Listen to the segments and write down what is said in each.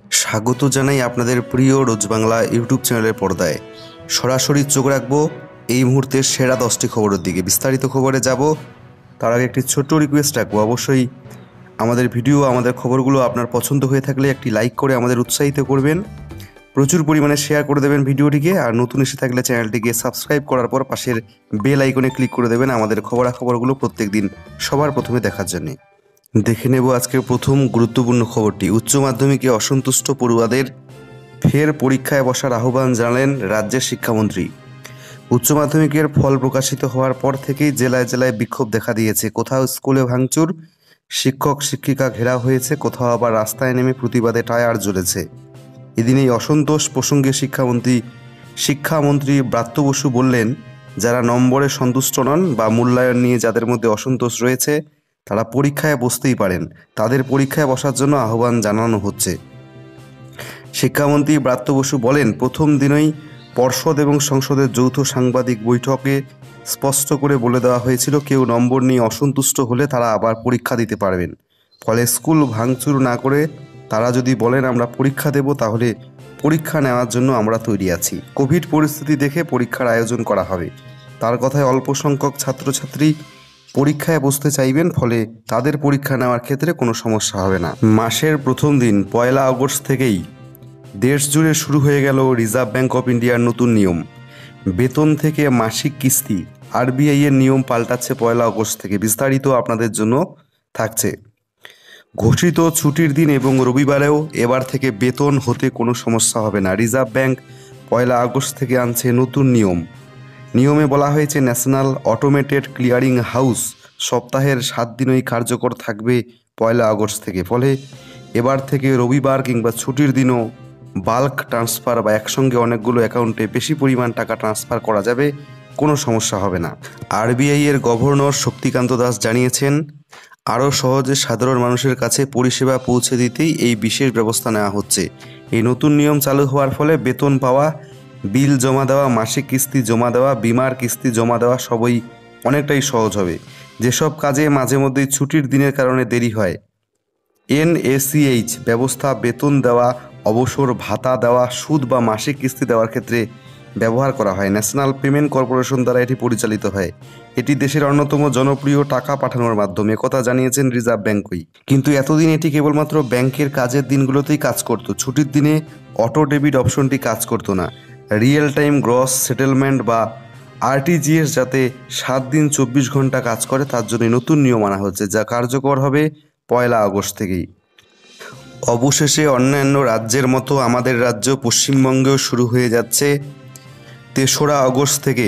স্বাগত জানাই আপনাদের প্রিয় রোজ বাংলা ইউটিউব চ্যানেলের পর্দায়। সরাসরি চোখ রাখবো এই মুহূর্তের সেরা 10টি খবরের দিকে। বিস্তারিত খবরে যাব তার আগে একটি ছোট্ট রিকোয়েস্ট রাখবো, অবশ্যই আমাদের ভিডিও আমাদের খবরগুলো আপনার পছন্দ হয়ে থাকলে একটি লাইক করে আমাদের উৎসাহিত করবেন, প্রচুর পরিমাণে শেয়ার করে দেবেন ভিডিওটিকে, আর নতুন এসে থাকলে চ্যানেলটিকে সাবস্ক্রাইব করার পর পাশের বেল আইকনে ক্লিক করে দেবেন আমাদের খবরাখবরগুলো প্রত্যেক দিন সবার প্রথমে দেখার জন্যে। দেখে নেব আজকের প্রথম গুরুত্বপূর্ণ খবরটি। উচ্চ মাধ্যমিকে অসন্তুষ্ট পড়ুয়াদের ফের পরীক্ষায় বসার আহ্বান জানালেন রাজ্যের শিক্ষামন্ত্রী। উচ্চ মাধ্যমিকের ফল প্রকাশিত হওয়ার পর থেকেই জেলায় জেলায় বিক্ষোভ দেখা দিয়েছে। কোথাও স্কুলে ভাঙচুর, শিক্ষক শিক্ষিকা ঘেরাও হয়েছে, কোথাও আবার রাস্তায় নেমে প্রতিবাদে টায়ার জ্বলেছে। এদিন এই অসন্তোষ প্রসঙ্গে শিক্ষামন্ত্রী ব্রাত্য বসু বললেন, যারা নম্বরে সন্তুষ্ট নন বা মূল্যায়ন নিয়ে যাদের মধ্যে অসন্তোষ রয়েছে তারা পরীক্ষায় বসতেই পারেন, তাদের পরীক্ষায় বসার জন্য আহ্বান জানানো হচ্ছে। শিক্ষামন্ত্রী ব্রাত্য বসু বলেন, প্রথম দিনই পর্ষদ এবং সংসদের যৌথ সাংবাদিক বৈঠকে স্পষ্ট করে বলে দেওয়া হয়েছিল, কেউ নম্বর নিয়ে অসন্তুষ্ট হলে তারা আবার পরীক্ষা দিতে পারবেন। ফলে স্কুল ভাঙচুর না করে তারা যদি বলেন আমরা পরীক্ষা দেব, তাহলে পরীক্ষা নেওয়ার জন্য আমরা তৈরি আছি। কোভিড পরিস্থিতি দেখে পরীক্ষার আয়োজন করা হবে। তার কথায় অল্প সংখ্যক ছাত্রছাত্রী পরীক্ষায় বসতে চাইবেন, ফলে তাদের পরীক্ষা নেওয়ার ক্ষেত্রে কোনো সমস্যা হবে না। মাসের প্রথম দিন 1 আগস্ট থেকেই দেশ জুড়ে শুরু হয়ে গেল রিজার্ভ ব্যাঙ্ক অফ ইন্ডিয়ার নতুন নিয়ম। বেতন থেকে মাসিক কিস্তি, আরবিআই এর নিয়ম পাল্টাচ্ছে 1 আগস্ট থেকে। বিস্তারিত আপনাদের জন্য থাকছে। ঘোষিত ছুটির দিন এবং রবিবারেও এবার থেকে বেতন হতে কোনো সমস্যা হবে না। রিজার্ভ ব্যাঙ্ক 1 আগস্ট থেকে আনছে নতুন নিয়মে বলা হয়েছে, ন্যাশনাল অটোমেটেড ক্লিয়ারিং হাউস সপ্তাহের 7 দিনই কার্যকর থাকবে 1 আগস্ট থেকে। ফলে এবার থেকে রবিবার কিংবা ছুটির দিনও বাল্ক ট্রান্সফার বা একসঙ্গে অনেকগুলো অ্যাকাউন্টে বেশি পরিমাণ টাকা ট্রান্সফার করা যাবে, কোনো সমস্যা হবে না। আরবিআই এর গভর্নর শক্তিকান্ত দাস জানিয়েছেন, আরও সহজে সাধারণ মানুষের কাছে পরিষেবা পৌঁছে দিতেই এই বিশেষ ব্যবস্থা নেওয়া হচ্ছে। এই নতুন নিয়ম চালু হওয়ার ফলে বেতন পাওয়া, বিল জমা দেওয়া, মাসিক কিস্তি জমা দেওয়া, বিমার কিস্তি জমা দেওয়া সবই অনেকটাই সহজ হবে। যেসব কাজে মাঝে মধ্যেই ছুটির দিনের কারণে দেরি হয়, এনএসিএইচ ব্যবস্থা বেতন দেওয়া, অবসর ভাতা দেওয়া, সুদ বা মাসিক কিস্তি দেওয়ার ক্ষেত্রে ব্যবহার করা হয়। ন্যাশনাল পেমেন্ট কর্পোরেশন দ্বারা এটি পরিচালিত হয়। এটি দেশের অন্যতম জনপ্রিয় টাকা পাঠানোর মাধ্যম, একথা জানিয়েছেন রিজার্ভ ব্যাঙ্কই। কিন্তু এতদিন এটি কেবলমাত্র ব্যাংকের কাজের দিনগুলোতেই কাজ করত। ছুটির দিনে অটো ডেবিট অপশনটি কাজ করতো না। রিয়েল টাইম গ্রস সেটেলমেন্ট বা আরটিজিএস যাতে 7 দিন 24 ঘন্টা কাজ করে, তার জন্য নতুন নিয়ম আনা হচ্ছে, যা কার্যকর হবে 1 আগস্ট থেকেই। অবশেষে অন্যান্য রাজ্যের মতো আমাদের রাজ্য পশ্চিমবঙ্গেও শুরু হয়ে যাচ্ছে 3রা আগস্ট থেকে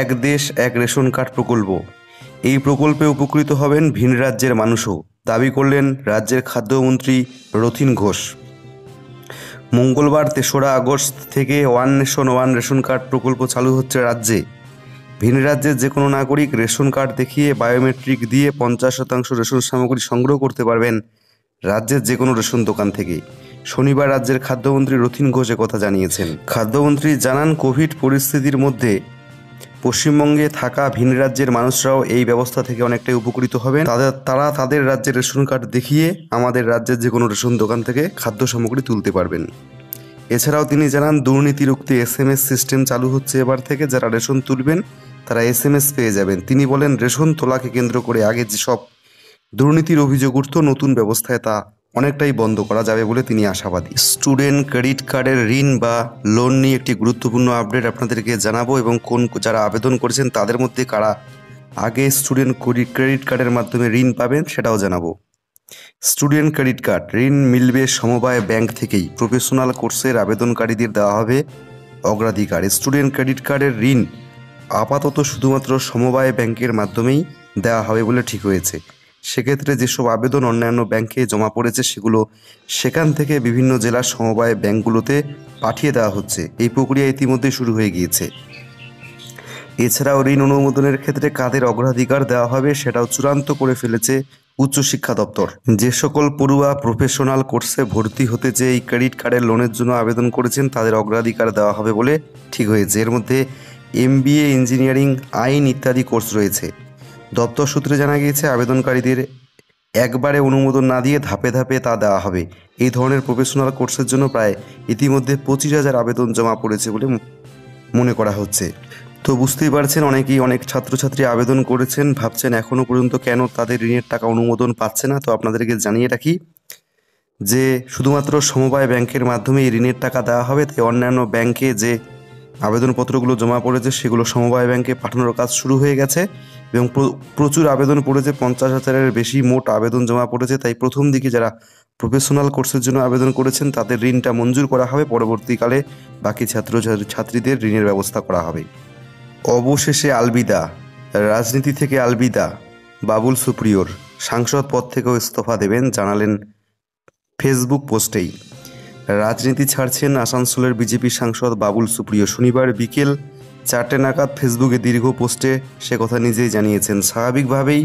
এক দেশ এক রেশন কার্ড প্রকল্প। এই প্রকল্পে উপকৃত হবেন ভিন রাজ্যের মানুষও, দাবি করলেন রাজ্যের খাদ্যমন্ত্রী রথীন ঘোষ। মঙ্গলবার 3রা আগস্ট থেকে one nation one ration card প্রকল্প চালু হচ্ছে রাজ্যে। ভিন রাজ্যের যে কোনো নাগরিক রেশন কার্ড দেখিয়ে বায়োমেট্রিক দিয়ে 50% রেশন সামগ্রী সংগ্রহ করতে পারবেন রাজ্যের যে কোনো রেশন দোকান থেকে। শনিবার রাজ্যের খাদ্যমন্ত্রী রথীন ঘোষ কথা জানিয়েছেন। খাদ্যমন্ত্রী জানান, কোভিড পরিস্থিতির মধ্যে পশ্চিমবঙ্গে থাকা ভিন রাজ্যের মানুষরাও এই ব্যবস্থা থেকে অনেকটাই উপকৃত হবেন। তারা তাদের রাজ্যের রেশন কার্ড দেখিয়ে আমাদের রাজ্যের যে কোনো রেশন দোকান থেকে খাদ্য সামগ্রী তুলতে পারবেন। এছাড়াও তিনি জানান, দুর্নীতি রুখতে SMS সিস্টেম চালু হচ্ছে এবার থেকে। যারা রেশন তুলবেন তারা SMS পেয়ে যাবেন। তিনি বলেন, রেশন তোলাকে কেন্দ্র করে আগে যেসব দুর্নীতির অভিযোগ উঠত, নতুন ব্যবস্থায় তা অনেকটাই বন্ধ করা যাবে বলে তিনি আশাবাদী। স্টুডেন্ট ক্রেডিট কার্ডের ঋণ বা লোন নিয়ে একটি গুরুত্বপূর্ণ আপডেট আপনাদেরকে জানাবো, এবং যারা আবেদন করেছেন তাদের মধ্যে কারা আগে স্টুডেন্ট ক্রেডিট কার্ডের মাধ্যমে ঋণ পাবেন সেটাও জানাবো। স্টুডেন্ট ক্রেডিট কার্ড ঋণ মিলবে সমবায় ব্যাংক থেকেই। প্রফেশনাল কোর্সের আবেদনকারীদের দেওয়া হবে অগ্রাধিকার। স্টুডেন্ট ক্রেডিট কার্ডের ঋণ আপাতত শুধুমাত্র সমবায় ব্যাংকের মাধ্যমেই দেওয়া হবে বলে ঠিক হয়েছে। সেক্ষেত্রে যেসব আবেদন অন্যান্য ব্যাংকে জমা পড়েছে সেগুলো সেখান থেকে বিভিন্ন জেলার সমবায় ব্যাংকগুলোতে পাঠিয়ে দেওয়া হচ্ছে। এই প্রক্রিয়া ইতিমধ্যেই শুরু হয়ে গিয়েছে। এছাড়াও ঋণ অনুমোদনের ক্ষেত্রে কাদের অগ্রাধিকার দেওয়া হবে সেটাও চূড়ান্ত করে ফেলেছে উচ্চশিক্ষা দপ্তর। যে সকল পড়ুয়া প্রফেশনাল কোর্সে ভর্তি হতে চেয়ে এই ক্রেডিট কার্ডের লোনের জন্য আবেদন করেছেন তাদের অগ্রাধিকার দেওয়া হবে বলে ঠিক হয়েছে। এর মধ্যে MBA, ইঞ্জিনিয়ারিং, আইন ইত্যাদি কোর্স রয়েছে। দপ্তর সূত্রে জানা গিয়েছে, আবেদনকারীদের একবারে অনুমোদন না দিয়ে ধাপে ধাপে তা দেওয়া হবে। এই ধরনের প্রফেশনাল কোর্সের জন্য প্রায় ইতিমধ্যে 25,000 আবেদন জমা পড়েছে বলে মনে করা হচ্ছে। তো বুঝতেই পারছেন, অনেক ছাত্রছাত্রী আবেদন করেছেন, ভাবছেন এখনও পর্যন্ত কেন তাদের ঋণের টাকা অনুমোদন পাচ্ছে না। তো আপনাদেরকে জানিয়ে রাখি যে শুধুমাত্র সমবায় ব্যাংকের মাধ্যমে এই ঋণের টাকা দেওয়া হবে, তাই অন্যান্য ব্যাংকে যে আবেদনপত্রগুলো জমা পড়েছে সেগুলো সমবায় ব্যাংকে পাঠানোর কাজ শুরু হয়ে গেছে এবং প্রচুর আবেদন পড়েছে, 50,000-এর বেশি মোট আবেদন জমা পড়েছে। তাই প্রথম দিকে যারা প্রফেশনাল কোর্সের জন্য আবেদন করেছেন তাদের ঋণটা মঞ্জুর করা হবে, পরবর্তীকালে বাকি ছাত্রছাত্রীদের ঋণের ব্যবস্থা করা হবে। অবশেষে আলবিদা, রাজনীতি থেকে আলবিদা বাবুল সুপ্রিয়র। সাংসদ পদ থেকেও ইস্তফা দেবেন জানালেন ফেসবুক পোস্টেই। রাজনীতি ছাড়ছেন আসানসোলের বিজেপি সাংসদ বাবুল সুপ্রিয়। শনিবার বিকেল 4টে নাগাদ ফেসবুকে দীর্ঘ পোস্টে সে কথা নিজেই জানিয়েছেন। স্বাভাবিকভাবেই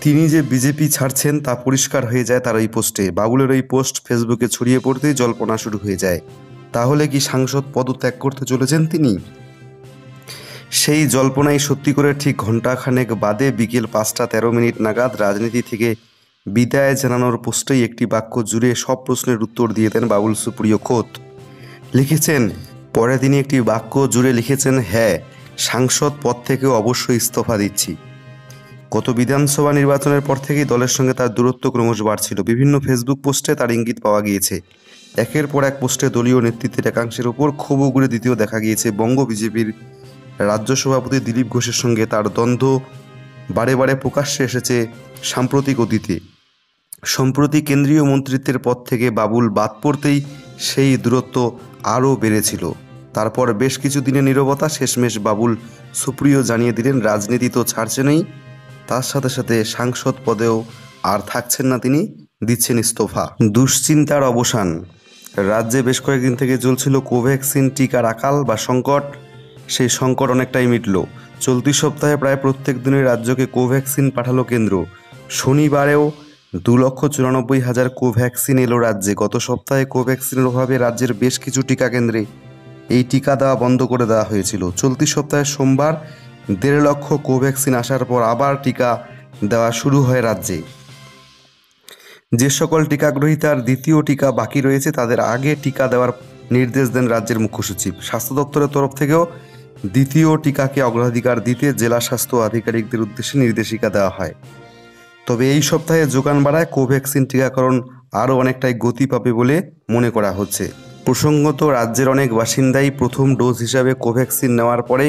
তিনি যে বিজেপি ছাড়ছেন তা পরিষ্কার হয়ে যায় তার ওই পোস্টে। বাবুলের ওই পোস্ট ফেসবুকে ছড়িয়ে পড়তেই জল্পনা শুরু হয়ে যায়। তাহলে কি সাংসদ পদত্যাগ করতে চলেছেন তিনি? সেই জল্পনাই সত্যি করে ঠিক ঘণ্টাখানেক বাদে বিকেল 5টা 13 মিনিট নাগাদ রাজনীতি থেকে বিদায় জানানোর পোস্টেই একটি বাক্য জুড়ে সব প্রশ্নের উত্তর দিয়ে দেন বাবুল সুপ্রিয় খোদ। লিখেছেন, পরে তিনি একটি বাক্য জুড়ে লিখেছেন, হ্যাঁ, সাংসদ পদ থেকেও অবশ্যই ইস্তফা দিচ্ছি। গত বিধানসভা নির্বাচনের পর থেকেই দলের সঙ্গে তার দূরত্ব ক্রমশ বাড়ছিল। বিভিন্ন ফেসবুক পোস্টে তার ইঙ্গিত পাওয়া গিয়েছে। একের পর এক পোস্টে দলীয় নেতৃত্বের একাংশের ওপর ক্ষোভ উগরে দিতেও দেখা গিয়েছে। বঙ্গ বিজেপির রাজ্য সভাপতি দিলীপ ঘোষের সঙ্গে তার দ্বন্দ্ব বারে বারে প্রকাশ্যে এসেছে সাম্প্রতিক অতীতে। সম্প্রতি কেন্দ্রীয় মন্ত্রিত্বের পদ থেকে বাবুল বাদ পড়তেই সেই দূরত্ব আরও বেড়েছিল। তারপর বেশ কিছু দিনের নীরবতা, শেষমেশ বাবুল সুপ্রিয় জানিয়ে দিলেন রাজনীতি তো ছাড়ছেনই, তার সাথে সাথে সাংসদ পদেও আর থাকছেন না তিনি, দিচ্ছেন ইস্তফা। দুশ্চিন্তার অবসান। রাজ্যে বেশ কয়েকদিন থেকে চলছিল কোভ্যাক্সিন টিকার আকাল বা সংকট। সেই সংকট অনেকটাই মিটল। চলতি সপ্তাহে প্রায় প্রত্যেক দিনই রাজ্যকে কোভ্যাক্সিন পাঠালো কেন্দ্র। শনিবারেও 2,94,000 কোভ্যাক্সিন এলো রাজ্যে। গত সপ্তাহে কোভ্যাক্সিনের অভাবে রাজ্যের বেশ কিছু টিকা কেন্দ্রে এই টিকা দেওয়া বন্ধ করে দেওয়া হয়েছিল। চলতি সপ্তাহে সোমবার 1.5 লক্ষ কোভ্যাক্সিন আসার পর আবার টিকা দেওয়া শুরু হয় রাজ্যে। যে সকল টিকাগ্রহীতার দ্বিতীয় টিকা বাকি রয়েছে তাদের আগে টিকা দেওয়ার নির্দেশ দেন রাজ্যের মুখ্য সচিব। স্বাস্থ্য দপ্তরের তরফ থেকেও দ্বিতীয় টিকাকে অগ্রাধিকার দিতে জেলা স্বাস্থ্য আধিকারিকদের উদ্দেশ্যে নির্দেশিকা দেওয়া হয়। তবে এই সপ্তাহে যোগান বাড়ায় কোভ্যাক্সিন টিকাকরণ আরও অনেকটাই গতি পাবে বলে মনে করা হচ্ছে। প্রসঙ্গত, রাজ্যের অনেক বাসিন্দাই প্রথম ডোজ হিসাবে কোভ্যাক্সিন নেওয়ার পরে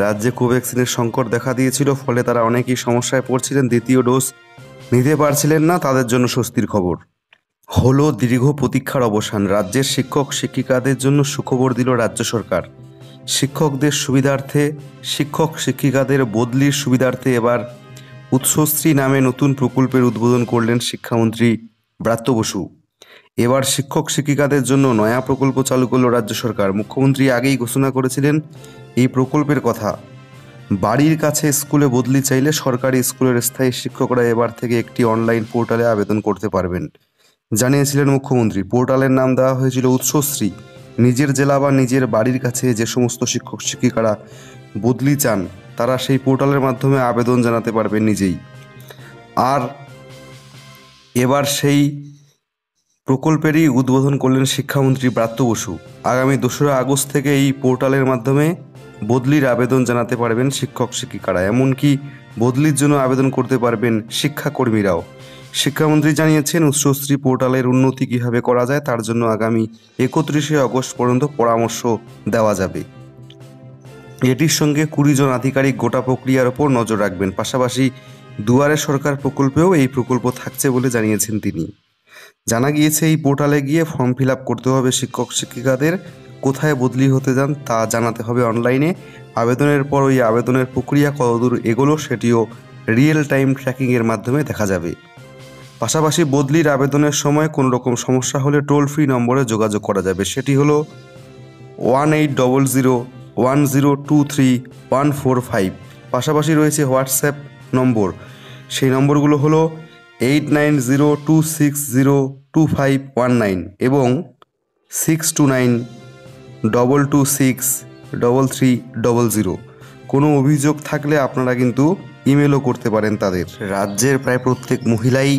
রাজ্যে কোভ্যাক্সিনের সংকট দেখা দিয়েছিল, ফলে তারা অনেকেই সমস্যায় পড়ছিলেন, দ্বিতীয় ডোজ নিতে পারছিলেন না। তাদের জন্য স্বস্তির খবর হলো দীর্ঘ প্রতীক্ষার অবসান। রাজ্যের শিক্ষক শিক্ষিকাদের জন্য সুখবর দিল রাজ্য সরকার। শিক্ষকদের সুবিধার্থে, শিক্ষক শিক্ষিকাদের বদলির সুবিধার্থে এবার উৎসশ্রী নামে নতুন প্রকল্পের উদ্বোধন করলেন শিক্ষামন্ত্রী ব্রাত্য বসু। এবার শিক্ষক শিক্ষিকাদের জন্য নয়া প্রকল্প চালু করল রাজ্য সরকার। মুখ্যমন্ত্রী আগেই ঘোষণা করেছিলেন এই প্রকল্পের কথা। বাড়ির কাছে স্কুলে বদলি চাইলে সরকারি স্কুলের স্থায়ী শিক্ষকরা এবার থেকে একটি অনলাইন পোর্টালে আবেদন করতে পারবেন, জানিয়েছিলেন মুখ্যমন্ত্রী। পোর্টালের নাম দেওয়া হয়েছিল উৎসশ্রী। নিজের জেলা বা নিজের বাড়ির কাছে যে সমস্ত শিক্ষক শিক্ষিকারা বদলি চান তারা সেই পোর্টালের মাধ্যমে আবেদন জানাতে পারবেন নিজেই। আর এবার সেই প্রকল্পেরই উদ্বোধন করলেন শিক্ষামন্ত্রী ব্রাত্য বসু। আগামী 2রা আগস্ট থেকে এই পোর্টালের মাধ্যমে বদলির আবেদন জানাতে পারবেন শিক্ষক শিক্ষিকারা। এমনকি বদলির জন্য আবেদন করতে পারবেন শিক্ষাকর্মীরাও। শিক্ষামন্ত্রী জানিয়েছেন, উচ্চশ্রী পোর্টালের উন্নতি কীভাবে করা যায় তার জন্য আগামী 31শে আগস্ট পর্যন্ত পরামর্শ দেওয়া যাবে। এটির সঙ্গে 20 জন আধিকারিক গোটা প্রক্রিয়ার ওপর নজর রাখবেন। পাশাপাশি দুয়ারে সরকার প্রকল্পেও এই প্রকল্প থাকছে বলে জানিয়েছেন তিনি। জানা গিয়েছে, এই পোর্টালে গিয়ে ফর্ম ফিল আপ করতে হবে শিক্ষক শিক্ষিকাদের। কোথায় বদলি হতে যান তা জানাতে হবে অনলাইনে। আবেদনের পর ওই আবেদনের প্রক্রিয়া কতদূর এগোলো সেটিও রিয়েল টাইম ট্র্যাকিংয়ের মাধ্যমে দেখা যাবে। পাশাপাশি বদলির আবেদনের সময় কোনো রকম সমস্যা হলে টোল ফ্রি নম্বরে যোগাযোগ করা যাবে। সেটি হলো 180010231445। পাশাপাশি রয়েছে হোয়াটসঅ্যাপ নম্বর। সেই নম্বরগুলো হলো 8902602519 এবং 62922633300। কোনো অভিযোগ থাকলে আপনারা কিন্তু ইমেলও করতে পারেন তাদের। রাজ্যের প্রায় প্রত্যেক মহিলাই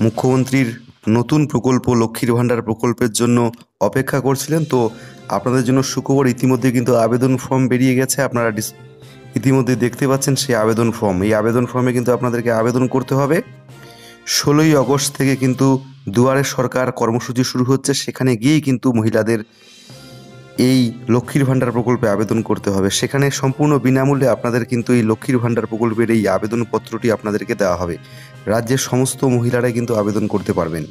মুখ্যমন্ত্রীর নতুন প্রকল্প লক্ষ্মীর ভাণ্ডার প্রকল্পের জন্য অপেক্ষা করছিলেন। তো আপনাদের জন্য সুখবর, ইতিমধ্যে কিন্তু আবেদন ফর্ম বেরিয়ে গেছে। আপনারা ইতিমধ্যে দেখতে পাচ্ছেন সেই আবেদন ফর্ম। এই আবেদন ফর্মে কিন্তু আপনাদেরকে আবেদন করতে হবে। 16ই আগস্ট থেকে কিন্তু দুয়ারে সরকার কর্মসূচি শুরু হচ্ছে, সেখানে গিয়েই কিন্তু মহিলাদের এই লক্ষ্মীর ভাণ্ডার প্রকল্পে আবেদন করতে হবে। সেখানে সম্পূর্ণ বিনামূল্যে আপনাদের কিন্তু এই লক্ষ্মীর ভাণ্ডার প্রকল্পের এই আবেদনপত্রটি আপনাদেরকে দেওয়া হবে। রাজ্যের সমস্ত মহিলারাই কিন্তু আবেদন করতে পারবেন।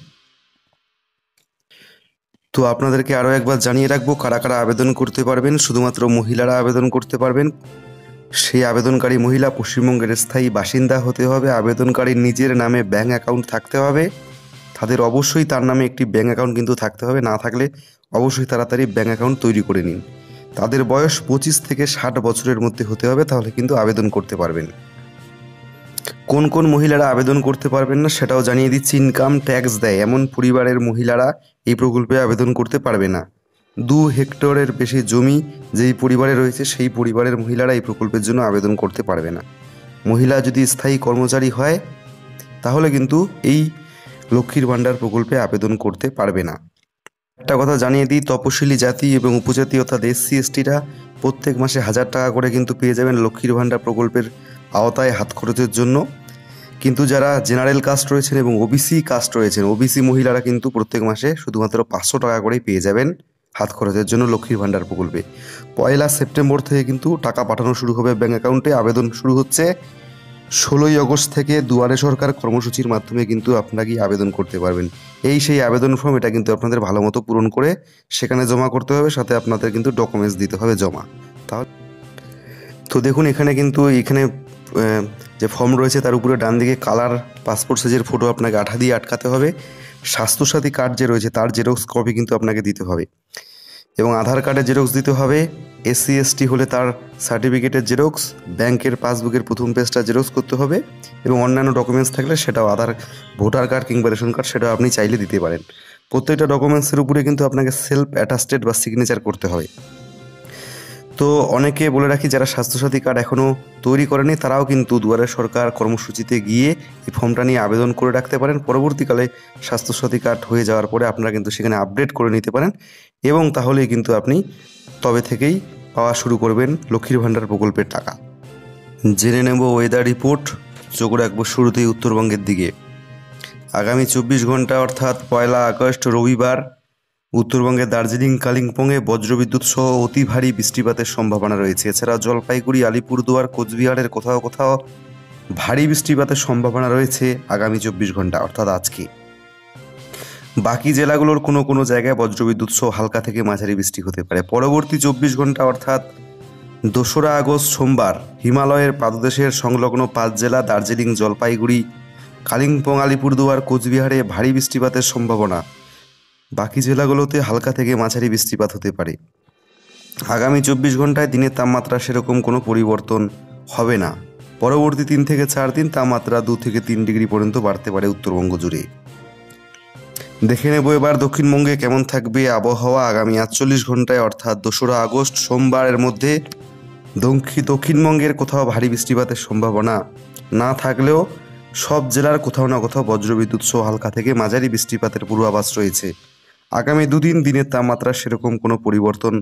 তো আপনাদেরকে আরও একবার জানিয়ে রাখবো কারা কারা আবেদন করতে পারবেন। শুধুমাত্র মহিলারা আবেদন করতে পারবেন। সেই আবেদনকারী মহিলা পশ্চিমবঙ্গের স্থায়ী বাসিন্দা হতে হবে। আবেদনকারীর নিজের নামে ব্যাঙ্ক অ্যাকাউন্ট থাকতে হবে। তাদের অবশ্যই তার নামে একটি ব্যাঙ্ক অ্যাকাউন্ট কিন্তু থাকতে হবে, না থাকলে অবশ্যই তাড়াতাড়ি ব্যাঙ্ক অ্যাকাউন্ট তৈরি করে নিন। তাদের বয়স 25 থেকে 60 বছরের মধ্যে হতে হবে, তাহলে কিন্তু আবেদন করতে পারবেন। কোন কোন মহিলারা আবেদন করতে পারবেন না সেটাও জানিয়ে দিচ্ছি। ইনকাম ট্যাক্স দেয় এমন পরিবারের মহিলারা এই প্রকল্পে আবেদন করতে পারবে না। 2 হেক্টরের বেশি জমি যেই পরিবারে রয়েছে সেই পরিবারের মহিলারা এই প্রকল্পের জন্য আবেদন করতে পারবে না। মহিলা যদি স্থায়ী কর্মচারী হয় তাহলে কিন্তু এই লক্ষ্মীর ভাণ্ডার প্রকল্পে আবেদন করতে পারবে না। একটা কথা জানিয়ে দিই, তপশিলি জাতি এবং উপজাতি অর্থাৎ SC STরা প্রত্যেক মাসে 1000 টাকা করে কিন্তু পেয়ে যাবেন লক্ষ্মীর ভাণ্ডার প্রকল্পের আওতায় হাত খরচের জন্য। কিন্তু যারা জেনারেল কাস্ট রয়েছেন এবং OBC কাস্ট রয়েছেন, OBC মহিলারা কিন্তু প্রত্যেক মাসে শুধুমাত্র 500 টাকা করেই পেয়ে যাবেন হাত খরচের জন্য লক্ষ্মীর ভাণ্ডার প্রকল্পে। 1 সেপ্টেম্বর থেকে কিন্তু টাকা পাঠানো শুরু হবে ব্যাঙ্ক অ্যাকাউন্টে। আবেদন শুরু হচ্ছে 16ই আগস্ট থেকে। দুয়ারে সরকার কর্মসূচির মাধ্যমে কিন্তু আপনারা গিয়ে আবেদন করতে পারবেন। এই সেই আবেদন ফর্ম, এটা কিন্তু আপনাদের ভালো মতো পূরণ করে সেখানে জমা করতে হবে, সাথে আপনাদের কিন্তু ডকুমেন্টস দিতে হবে জমা। তাহলে তো দেখুন এখানে যে ফর্ম রয়েছে তার উপরে ডান দিকে কালার পাসপোর্ট সাইজের ফটো আপনাকে আঠা দিয়ে আটকাতে হবে। স্বাস্থ্যসাথী কার্ড যে রয়েছে তার জেরক্স কপি কিন্তু আপনাকে দিতে হবে এবং আধার কার্ডের জেরক্স দিতে হবে। SC ST হলে তার সার্টিফিকেটের জেরক্স, ব্যাংকের পাসবুকের প্রথম পেজটা জেরক্স করতে হবে এবং অন্যান্য ডকুমেন্টস থাকলে সেটাও ভোটার কার্ড কিংবা রেশন কার্ড সেটাও আপনি চাইলে দিতে পারেন। প্রত্যেকটা ডকুমেন্টসের উপরে কিন্তু আপনাকে সেলফ অ্যাটাস্টেড বা সিগনেচার করতে হবে। তো অনেকে বলে রাখি, যারা স্বাস্থ্যসাথী কার্ড এখনও তৈরি করেনি তারাও কিন্তু দুয়ারে সরকার কর্মসূচিতে গিয়ে এই ফর্মটা নিয়ে আবেদন করে রাখতে পারেন। পরবর্তীকালে স্বাস্থ্যসাথী কার্ড হয়ে যাওয়ার পরে আপনারা কিন্তু সেখানে আপডেট করে নিতে পারেন এবং তাহলেই কিন্তু আপনি তবে থেকেই পাওয়া শুরু করবেন লক্ষ্মীর ভাণ্ডার প্রকল্পের টাকা। জেনে নেব ওয়েদার রিপোর্ট। চোখ রাখবো শুরুতেই উত্তরবঙ্গের দিকে। আগামী 24 ঘন্টা অর্থাৎ 1 আগস্ট রবিবার উত্তরবঙ্গের দার্জিলিং কালিম্পংয়ে বজ্রবিদ্যুৎ সহ অতি ভারী বৃষ্টিপাতের সম্ভাবনা রয়েছে। এছাড়া জলপাইগুড়ি, আলিপুরদুয়ার, কোচবিহারের কোথাও কোথাও ভারী বৃষ্টিপাতের সম্ভাবনা রয়েছে আগামী 24 ঘন্টা অর্থাৎ আজকে। বাকি জেলাগুলোর কোনো কোনো জায়গায় বজ্রবিদ্যুৎ সহ হালকা থেকে মাঝারি বৃষ্টি হতে পারে। পরবর্তী 24 ঘন্টা অর্থাৎ 2রা আগস্ট সোমবার হিমালয়ের পাদদেশের সংলগ্ন 5 জেলা দার্জিলিং, জলপাইগুড়ি, কালিম্পং, আলিপুরদুয়ার, কোচবিহারে ভারী বৃষ্টিপাতের সম্ভাবনা। বাকি জেলাগুলোতে হালকা থেকে মাঝারি বৃষ্টিপাত হতে পারে। আগামী 24 ঘন্টায় দিনের তাপমাত্রা সেরকম কোনো পরিবর্তন হবে না। পরবর্তী 3 থেকে 4 দিন তাপমাত্রা 2 থেকে 3 ডিগ্রি পর্যন্ত বাড়তে পারে উত্তরবঙ্গ জুড়ে। দেখে নেব এবার দক্ষিণবঙ্গে কেমন থাকবে আবহাওয়া আগামী 48 ঘন্টায় অর্থাৎ 2রা আগস্ট সোমবারের মধ্যে। দক্ষিণবঙ্গের কোথাও ভারী বৃষ্টিপাতের সম্ভাবনা না থাকলেও সব জেলার কোথাও না কোথাও বজ্রবিদ্যুৎ সহ হালকা থেকে মাঝারি বৃষ্টিপাতের পূর্বাভাস রয়েছে। আগামী 2 দিন দিনের তাপমাত্রা সেরকম কোনো পরিবর্তন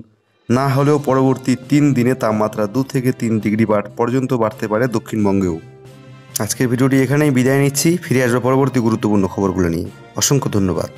না হলেও পরবর্তী 3 দিনে তাপমাত্রা 2 থেকে 3 ডিগ্রি পর্যন্ত বাড়তে পারে দক্ষিণবঙ্গেও। আজকের ভিডিওটি এখানেই বিদায় নিচ্ছি। ফিরে আসবো পরবর্তী গুরুত্বপূর্ণ খবরগুলো নিয়ে। অসংখ্য ধন্যবাদ।